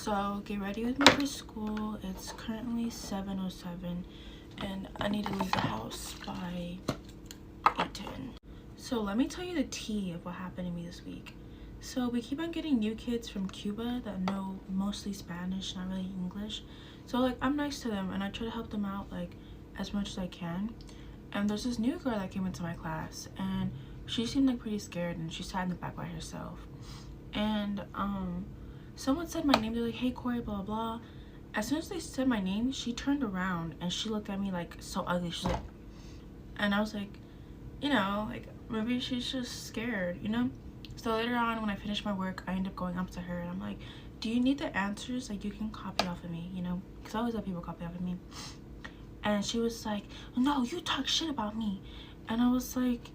So get ready with me for school. It's currently 7:07 and I need to leave the house by 8:10. So let me tell you the tea of what happened to me this week. So we keep on getting new kids from Cuba that know mostly Spanish, not really English. So like I'm nice to them and I try to help them out like as much as I can. And there's this new girl that came into my class and she seemed like pretty scared and she sat in the back by herself. And someone said my name. They're like, hey Corey, blah blah. As soon as they said my name, she turned around and she looked at me like so ugly. She's like, and I was like, you know, like maybe she's just scared, you know. So later on when I finished my work, I ended up going up to her and I'm like, do you need the answers? Like you can copy off of me, you know, because I always let people copy off of me. And she was like, no, you talk shit about me. And I was like,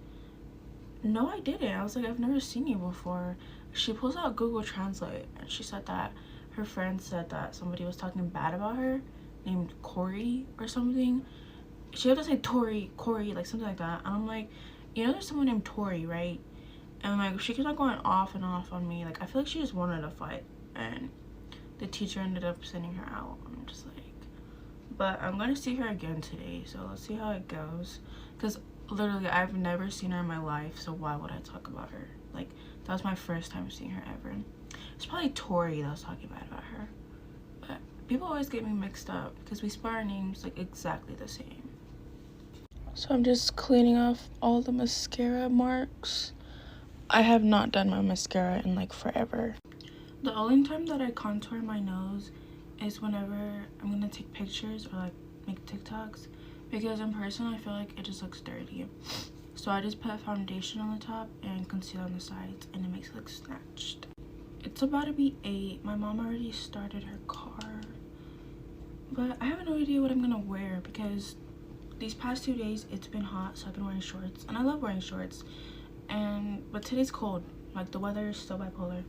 no I didn't. I was like, I've never seen you before. She pulls out Google Translate and she said that her friend said that somebody was talking bad about her named Corey or something. She had to say Corey, like something like that. And I'm like, you know there's someone named Tori, right? And like she kept on going off and off on me. Like I feel like she just wanted to fight. And the teacher ended up sending her out. I'm just like, but I'm gonna see her again today, so let's see how it goes. Because literally I've never seen her in my life, so why would I talk about her? Like that was my first time seeing her ever. It's probably Tori that was talking bad about her. But people always get me mixed up because we spell our names like exactly the same. So I'm just cleaning off all the mascara marks. I have not done my mascara in like forever. The only time that I contour my nose is whenever I'm gonna take pictures or like make TikToks, because in person I feel like it just looks dirty. So I just put foundation on the top and concealer on the sides and it makes it look snatched. It's about to be 8. My mom already started her car, but I have no idea what I'm gonna wear because these past 2 days it's been hot, so I've been wearing shorts and I love wearing shorts. But today's cold, like the weather is still bipolar.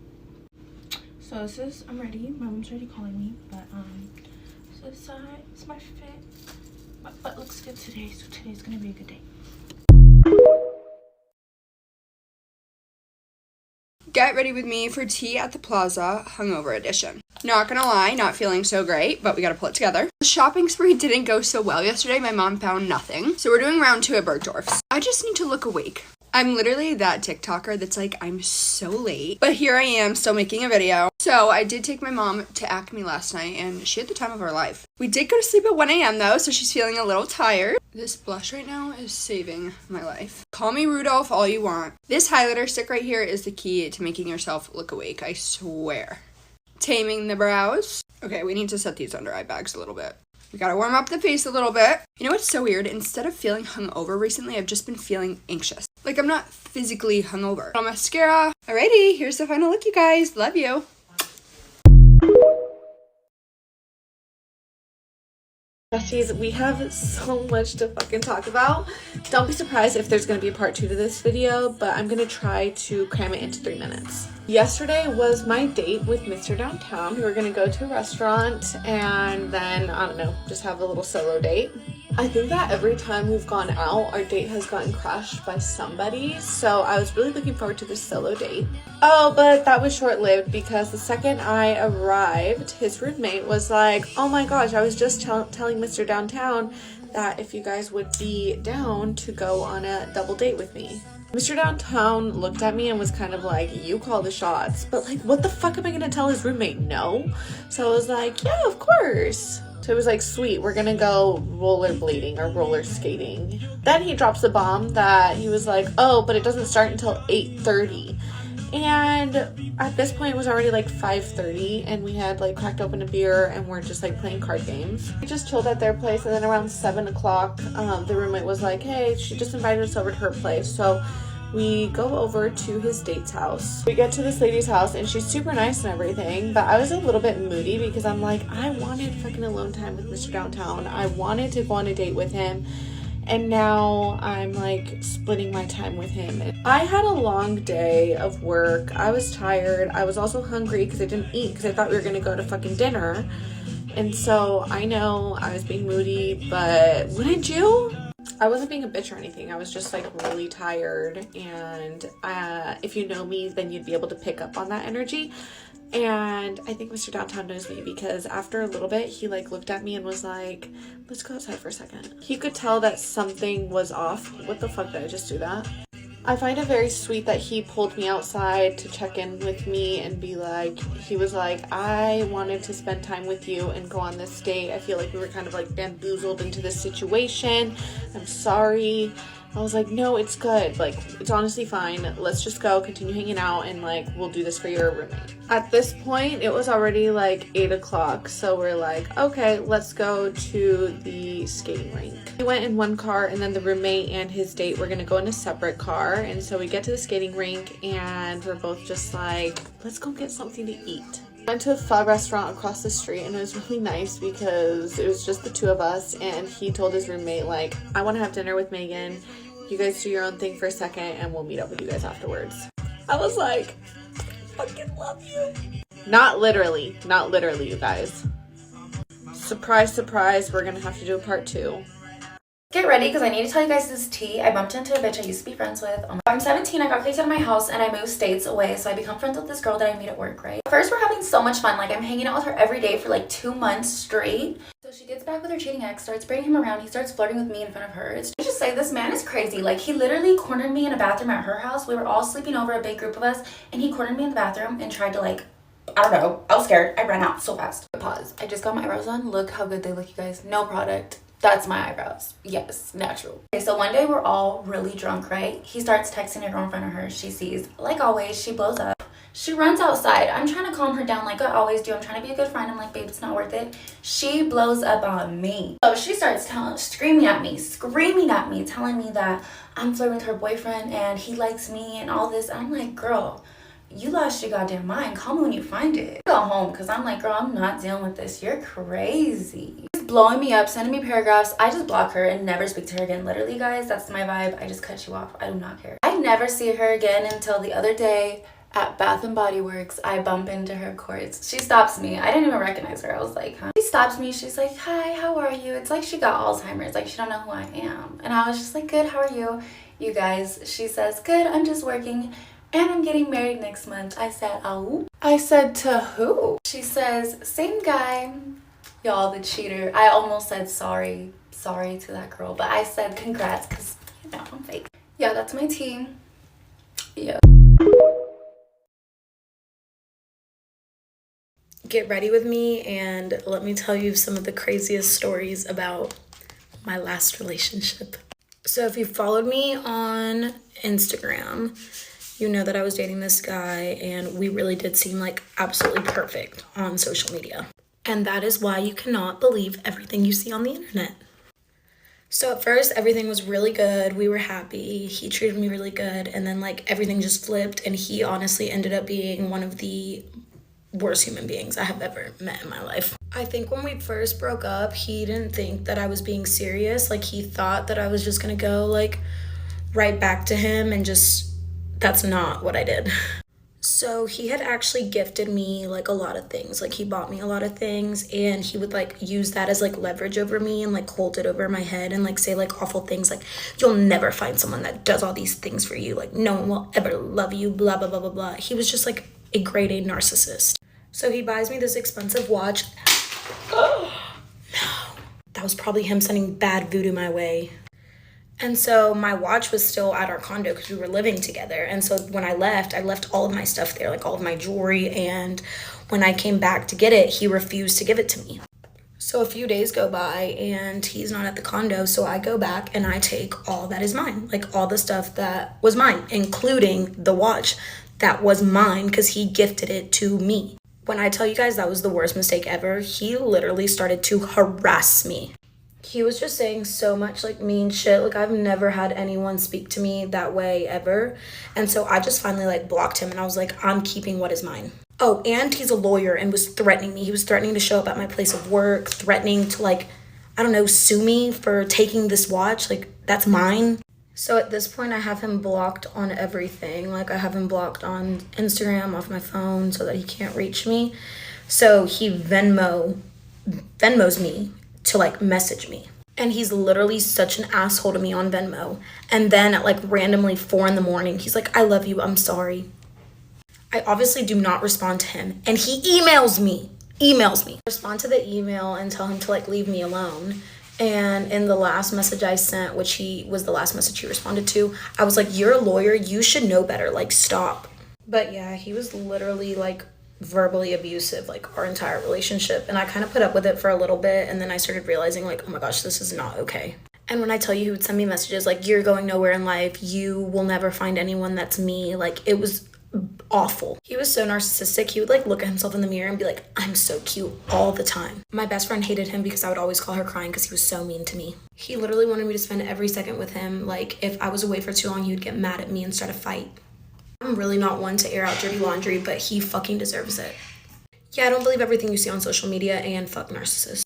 So this is, I'm ready. My mom's already calling me, but so this is my fit. My butt looks good today, so today's gonna be a good day. Get ready with me for tea at the plaza, hungover edition. Not gonna lie, not feeling so great, but we gotta pull it together. The shopping spree didn't go so well yesterday. My mom found nothing. So we're doing round 2 at Bergdorf's. I just need to look awake. I'm literally that TikToker that's like, I'm so late, but here I am still making a video. So I did take my mom to Acme last night and she had the time of her life. We did go to sleep at 1 a.m. though, so she's feeling a little tired. This blush right now is saving my life. Call me Rudolph all you want. This highlighter stick right here is the key to making yourself look awake, I swear. Taming the brows. Okay, we need to set these under eye bags a little bit. We gotta warm up the face a little bit. You know what's so weird? Instead of feeling hungover recently, I've just been feeling anxious. Like I'm not physically hungover. On mascara. Alrighty, here's the final look, you guys. Love you. Besties, we have so much to fucking talk about. Don't be surprised if there's going to be a part 2 to this video, but I'm going to try to cram it into 3 minutes. Yesterday was my date with Mr. Downtown. We were going to go to a restaurant and then, I don't know, just have a little solo date. I think that every time we've gone out, our date has gotten crashed by somebody, so I was really looking forward to this solo date. Oh, but that was short-lived because the second I arrived, his roommate was like, oh my gosh, I was just telling Mr. Downtown that if you guys would be down to go on a double date with me. Mr. Downtown looked at me and was kind of like, you call the shots, but like, what the fuck am I gonna tell his roommate? No. So I was like, yeah, of course. So it was like, sweet, we're gonna go rollerblading or roller skating. Then he drops the bomb that he was like, oh, but it doesn't start until 8:30. And at this point it was already like 5:30 and we had like cracked open a beer and we're just like playing card games. We just chilled at their place and then around 7 o'clock the roommate was like, hey, she just invited us over to her place. So we go over to his date's house. We get to this lady's house and she's super nice and everything, but I was a little bit moody because I'm like, I wanted fucking alone time with Mr. Downtown. I wanted to go on a date with him. And now I'm like splitting my time with him. I had a long day of work. I was tired. I was also hungry because I didn't eat because I thought we were gonna go to fucking dinner. And so I know I was being moody, but wouldn't you? I wasn't being a bitch or anything. I was just like really tired. And if you know me, then you'd be able to pick up on that energy. And I think Mr. Downtown knows me because after a little bit, he like looked at me and was like, let's go outside for a second. He could tell that something was off. What the fuck, did I just do that? I find it very sweet that he pulled me outside to check in with me and be like, he was like, I wanted to spend time with you and go on this date. I feel like we were kind of like bamboozled into this situation. I'm sorry. I was like, no, it's good. Like, it's honestly fine. Let's just go, continue hanging out, and like, we'll do this for your roommate. At this point, it was already like 8 o'clock. So we're like, okay, let's go to the skating rink. We went in one car, and then the roommate and his date were gonna go in a separate car. And so we get to the skating rink, and we're both just like, let's go get something to eat. Went to a pho restaurant across the street, and it was really nice because it was just the two of us, and he told his roommate, like, I want to have dinner with Megan. You guys do your own thing for a second and we'll meet up with you guys afterwards. I was like, fucking love you. Not literally, you guys. Surprise, surprise, we're gonna have to do a part 2. Get ready, because I need to tell you guys this tea. I bumped into a bitch I used to be friends with. I'm 17, I got kicked out of my house, and I moved states away, so I become friends with this girl that I meet at work, right? First, we're having so much fun. Like, I'm hanging out with her every day for like 2 months straight. So she gets back with her cheating ex, starts bringing him around. He starts flirting with me in front of her. Let's just say this man is crazy. Like, he literally cornered me in a bathroom at her house. We were all sleeping over, a big group of us, and he cornered me in the bathroom and tried to, like, I don't know. I was scared. I ran out so fast. Pause. I just got my eyebrows done. Look how good they look, you guys. No product. That's my eyebrows. Yes, natural. Okay, so one day we're all really drunk, right? He starts texting a girl in front of her. She sees, like always, she blows up. She runs outside. I'm trying to calm her down like I always do. I'm trying to be a good friend. I'm like, babe, it's not worth it. She blows up on me. So she starts screaming at me, telling me that I'm flirting with her boyfriend and he likes me and all this. And I'm like, girl, you lost your goddamn mind. Call me when you find it. Go home, because I'm like, girl, I'm not dealing with this. You're crazy. She's blowing me up, sending me paragraphs. I just block her and never speak to her again. Literally, guys, that's my vibe. I just cut you off. I do not care. I never see her again until the other day at Bath and Body Works. I bump into her courts. She stops me. I didn't even recognize her. I was like, huh? She stops me. She's like, hi, how are you? It's like she got Alzheimer's. Like, she don't know who I am. And I was just like, good, how are you? You guys, she says, good, I'm just working. And I'm getting married next month. I said, oh. I said, to who? She says, same guy. Y'all, the cheater. I almost said sorry to that girl. But I said congrats because, you know, I'm fake. Yeah, that's my tea. Yeah. Get ready with me and let me tell you some of the craziest stories about my last relationship. So if you followed me on Instagram, you know that I was dating this guy and we really did seem like absolutely perfect on social media. And that is why you cannot believe everything you see on the internet. So at first, everything was really good. We were happy. He treated me really good. And then like everything just flipped and he honestly ended up being one of the worst human beings I have ever met in my life. I think when we first broke up, he didn't think that I was being serious. Like he thought that I was just gonna go like right back to him and just, that's not what I did. So he had actually gifted me like a lot of things. Like he bought me a lot of things and he would like use that as like leverage over me and like hold it over my head and like say like awful things like, you'll never find someone that does all these things for you. Like no one will ever love you, blah, blah, blah, blah, blah. He was just like a grade A narcissist. So he buys me this expensive watch. Oh, no. That was probably him sending bad voodoo my way. And so my watch was still at our condo because we were living together. And so when I left all of my stuff there, like all of my jewelry. And when I came back to get it, he refused to give it to me. So a few days go by and he's not at the condo. So I go back and I take all that is mine, like all the stuff that was mine, including the watch that was mine because he gifted it to me. When I tell you guys that was the worst mistake ever, he literally started to harass me. He was just saying so much like mean shit. Like I've never had anyone speak to me that way ever. And so I just finally like blocked him and I was like, I'm keeping what is mine. Oh, and he's a lawyer and was threatening me. He was threatening to show up at my place of work, threatening to like, I don't know, sue me for taking this watch. Like that's mine. So at this point I have him blocked on everything. Like I have him blocked on Instagram off my phone so that he can't reach me. So he Venmos me to like message me. And he's literally such an asshole to me on Venmo. And then at like randomly 4 a.m, he's like, I love you, I'm sorry. I obviously do not respond to him, and he emails me. Respond to the email and tell him to like leave me alone. And in the last message I sent, which he was the last message he responded to, I was like, you're a lawyer, you should know better, like stop. But yeah, he was literally like verbally abusive like our entire relationship, and I kind of put up with it for a little bit, and then I started realizing like, oh my gosh, this is not okay. And when I tell you, he would send me messages like, you're going nowhere in life, you will never find anyone that's me, like it was awful. He was so narcissistic. He would like look at himself in the mirror and be like, I'm so cute, all the time. My best friend hated him because I would always call her crying because he was so mean to me. He literally wanted me to spend every second with him. Like if I was away for too long, he would get mad at me and start a fight. I'm really not one to air out dirty laundry, but he fucking deserves it. Yeah, I don't believe everything you see on social media, and fuck narcissists.